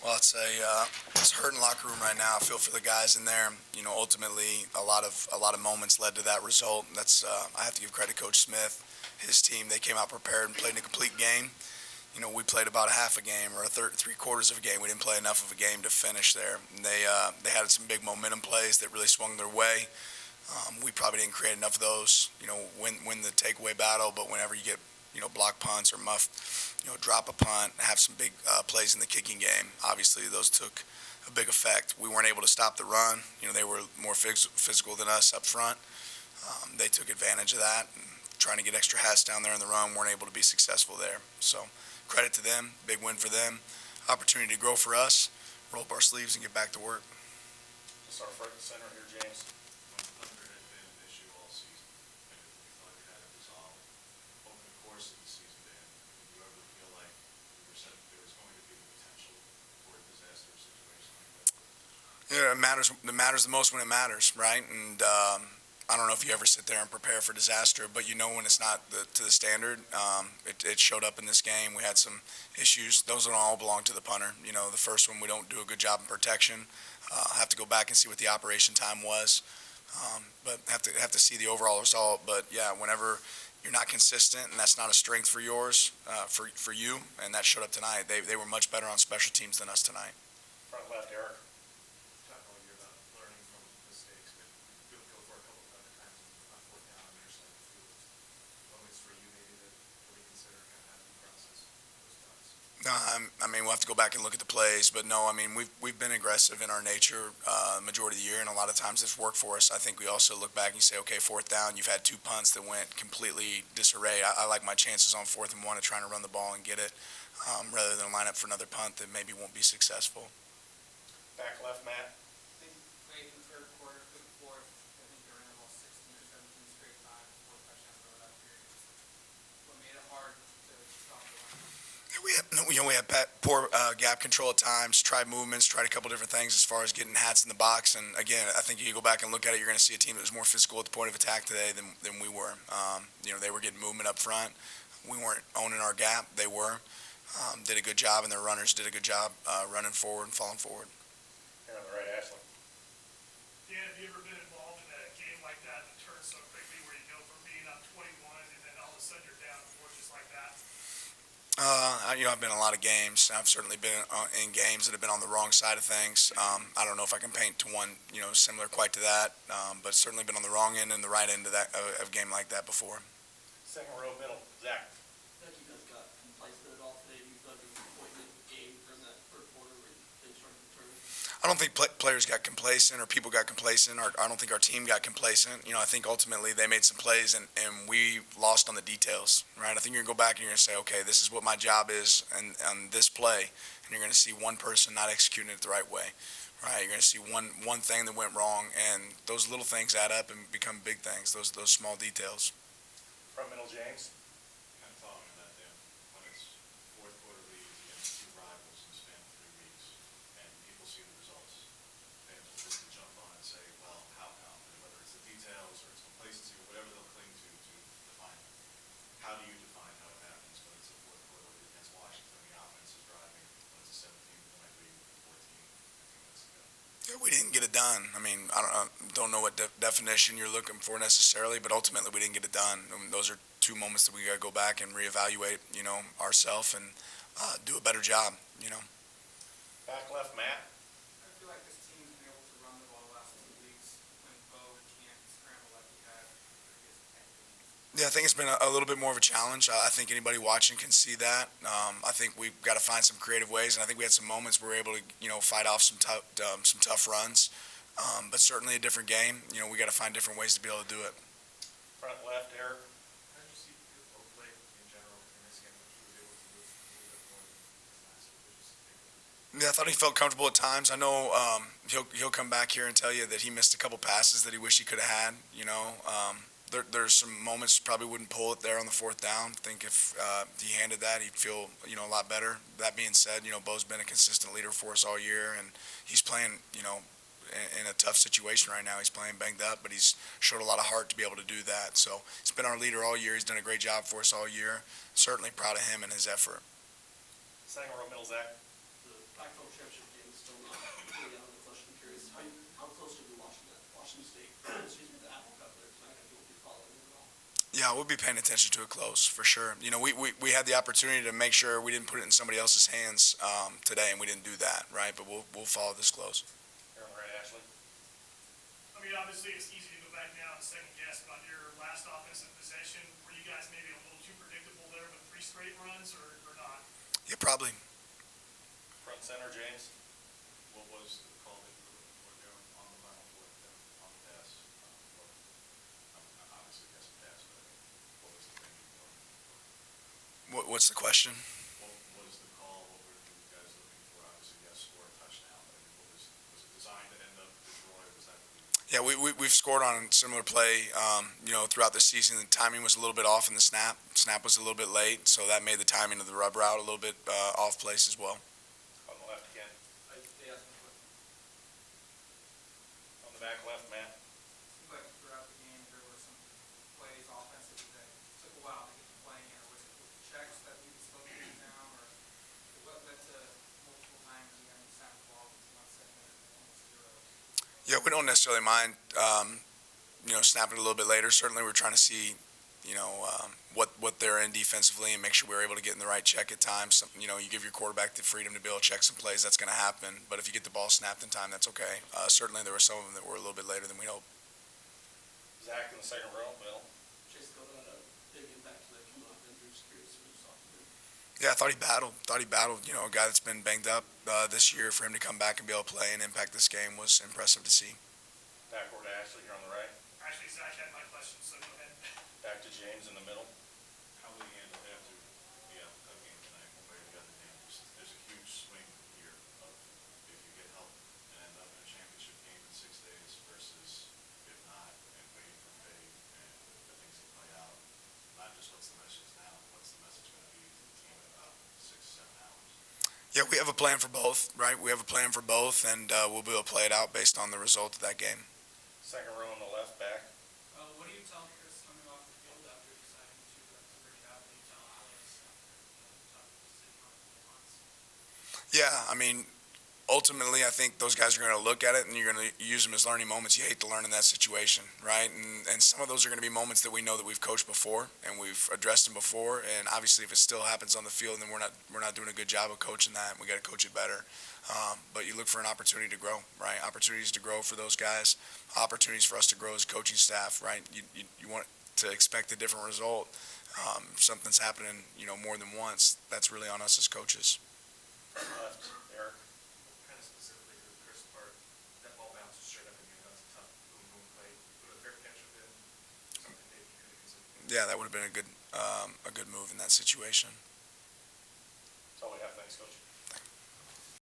Well, it's a hurting locker room right now. I feel for the guys in there. Ultimately, a lot of moments led to that result. I have to give credit to Coach Smith, his team. They came out prepared and played in a complete game. We played about a half a game or three quarters of a game. We didn't play enough of a game to finish there. And they had some big momentum plays that really swung their way. We probably didn't create enough of those. Win the takeaway battle, but whenever you get block punts or drop a punt, have some big plays in the kicking game. Obviously, those took a big effect. We weren't able to stop the run. They were more physical than us up front. They took advantage of that, and trying to get extra hats down there in the run, weren't able to be successful there. So credit to them, big win for them. Opportunity to grow for us, roll up our sleeves and get back to work. Just our front and center here, James. Thunder had been an issue all season, and we thought we had it resolved. Over the course of the season, Dan, did you ever feel like there was going to be the potential for a disaster situation like that? Yeah, it matters. It matters the most when it matters, right? And I don't know if you ever sit there and prepare for disaster, but when it's not to the standard. It showed up in this game. We had some issues. Those don't all belong to the punter. The first one we don't do a good job in protection. Have to go back and see what the operation time was, but have to see the overall result. But yeah, whenever you're not consistent and that's not a strength for yours, for you, and that showed up tonight. They were much better on special teams than us tonight. Front left, Eric. Talk all year about learning from mistakes, but you go for a couple of other times on fourth down on your side of the field. Moments for you maybe to reconsider kind of how you process those thoughts. No, we'll have to go back and look at the plays, but no, we've been aggressive in our nature majority of the year, and a lot of times it's worked for us. I think we also look back and you say, okay, fourth down, you've had two punts that went completely disarray. I like my chances on 4th and 1 of trying to run the ball and get it, rather than line up for another punt that maybe won't be successful. Back left, Matt. I think late in the third quarter, through the fourth, I think they ran almost 16 or 17 straight times, 4 touchdowns over that period. What made it hard to stop the run? We had poor gap control at times, tried movements, tried a couple different things as far as getting hats in the box. And again, I think if you go back and look at it, you're going to see a team that was more physical at the point of attack today than we were. They were getting movement up front. We weren't owning our gap. They were. Did a good job, and their runners did a good job running forward and falling forward. Here on the right, Ashley. Dan, have you ever been involved in a game like that that turns so quickly where you go from being up 21 and then all of a sudden you're down 4 just like that? I've been in a lot of games. I've certainly been in games that have been on the wrong side of things. I don't know if I can paint to one, similar quite to that, but certainly been on the wrong end and the right end of a game like that before. Second row, middle, Zach. I think you guys got complacent at all today. You thought there was a point in the game during that third quarter where things started to turn? I don't think players got complacent or people got complacent. I don't think our team got complacent. I think ultimately they made some plays and we lost on the details, right? I think you're going to go back and you're going to say, okay, this is what my job is on this play, and you're going to see one person not executing it the right way, right? You're going to see one thing that went wrong, and those little things add up and become big things, those small details. Front middle, James. Kind of following that, Dan, when it's fourth quarter leads against two rivals in the span of 3 weeks, and people see the results, fans will just jump on and say, well, how confident, whether it's the details or it's complacency or whatever they'll cling to define it. How do you define how it happens when it's a fourth quarter lead against Washington, the offense is driving, when it's a 17-point lead with 14 minutes to go? Yeah, we didn't get it done. I don't know what definition you're looking for necessarily, but ultimately we didn't get it done. Those are two moments that we got to go back and reevaluate, ourselves and do a better job, Back left, Matt. I feel like this team's been able to run the ball the last 2 weeks when Bo can't scramble like he had previous 10 games. Yeah, I think it's been a little bit more of a challenge. I think anybody watching can see that. I think we've got to find some creative ways, and I think we had some moments where we were able to, fight off some tough runs. But certainly a different game. We got to find different ways to be able to do it. Front left, Eric. How did you see Bo play in general in this game, which was able to move a little bit more than last week? Yeah, I thought he felt comfortable at times. I know he'll come back here and tell you that he missed a couple passes that he wished he could have had. There's some moments probably wouldn't pull it there on the fourth down. I think if he handed that, he'd feel a lot better. That being said, Bo's been a consistent leader for us all year, and he's playing in a tough situation right now. He's playing banged up, but he's showed a lot of heart to be able to do that. So he's been our leader all year. He's done a great job for us all year. Certainly proud of him and his effort. Second row, middle, Zach. The Pac-12 championship Yeah, we'll be paying attention to it close, for sure. You know, we had the opportunity to make sure we didn't put it in somebody else's hands today, and we didn't do that, right? But we'll follow this close. Here on the right, Ashley. I mean, obviously, it's easy to go back now and second guess, but on your last offensive possession, were you guys maybe a little too predictable there with 3 straight runs, or not? Yeah, probably. Front center, James. What was the call that you were doing on the final fourth there, on the pass? Obviously, yes, a pass, but what was the thing you were looking for? What's the question? What was the call? What were you guys looking for? Obviously, yes, score a touchdown, but I mean, was it designed to end up the draw, or was that the? Yeah, we've scored on similar play, you know, throughout the season. The timing was a little bit off in the snap. Snap was a little bit late, so that made the timing of the rub route a little bit off place as well. On the left again. They asked me a question. On the back left, Matt. Seems like throughout the game, there were some plays offensively that took a while to get to playing, or was it with the checks that we slowed things down, or what led to multiple times you guys snap the ball into about 7 minutes, almost 0? Yeah, we don't necessarily mind, you know, snapping it a little bit later. Certainly, we're trying to see, you know, what they're in defensively and make sure we're able to get in the right check at times. You know, you give your quarterback the freedom to be able to check some plays, that's going to happen. But if you get the ball snapped in time, that's okay. Certainly, there were some of them that were a little bit later than we hoped. Zach in the second row, middle. Chase Cole had a big impact tonight coming off injury. Just curious what you saw from him. Yeah, I thought he battled. You know, a guy that's been banged up this year, for him to come back and be able to play and impact this game was impressive to see. Back over to Ashley here on the right. Actually, Zach had my question, so go ahead. Back to James in the middle. How will you handle after the outcome game tonight, one way or the other, Dan? There's a huge swing here of if you get help and end up in a championship game in 6 days versus if not, and waiting for fate and the things that play out. Not just what's the message now, what's the message going to be to the team in about 6-7 hours? Yeah, we have a plan for both, right? We have a plan for both, and we'll be able to play it out based on the result of that game. Second row on the left, back. What do you tell Chris coming off the field after deciding to bring it out? What do you tell Alex after the tough decision on the months? Yeah, I mean, ultimately, I think those guys are going to look at it and you're going to use them as learning moments. You hate to learn in that situation, right? And some of those are going to be moments that we know that we've coached before and we've addressed them before. And obviously, if it still happens on the field, then we're not doing a good job of coaching that. We got to coach it better. But you look for an opportunity to grow, right? Opportunities to grow for those guys, opportunities for us to grow as a coaching staff, right? You want to expect a different result. If something's happening, you know, more than once, that's really on us as coaches. Left, Eric. Kind of specifically to the Chris part, that ball bounces straight up in the air. That's a tough boom boom play. Would a fair catch have been something maybe you could have considered? Yeah, that would have been a good move in that situation. That's all we have. Thanks, Coach.